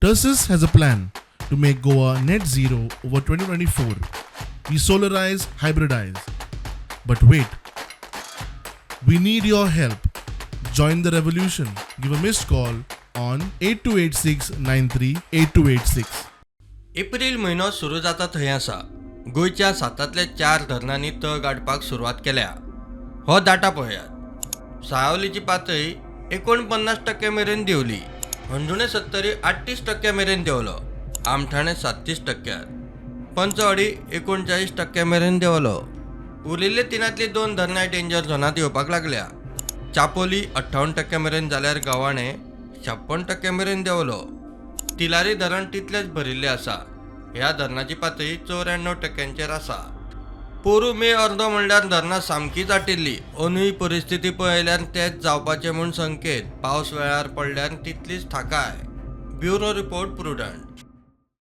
Tursus has a plan to make Goa net zero over 2024. We solarize, hybridize. But wait, we need your help. Join the revolution. Give a missed call on 8286938286. April म्हयनो सुरू जाता थंय आसा. गोंयच्या 7 4 धरणांनी तळ गाडपाक सुरवात केल्या. हो डाटा पळयात. सावलीची पातळी 49% मेरेन देंवली. अंजुणे 38% मेरेन देंवलो. आमठाणे 37%. पंचवाडी 39% मेरेन देंवलो. उरिल्ले तिनांतली 2 धरणां डेंजर झोनांत येवपाक लागल्या. चापोली 58% मेरेन जाल्यार गव्हाणे 56% मेरेन देंवलो. तिलारी धरण तितलेच भरिल्ले आसा. ह्या धरणाची पातळी 94%चेर आसा. पोरू मे अर्दो म्हणल्यार धरणां सामकीच आटिल्ली. अंदूय परिस्थिती पळयल्यार तेच जावपाचें म्हूण संकेत. पावस वेळार पडल्यार तितलीच थाकाय. Bureau report prudent.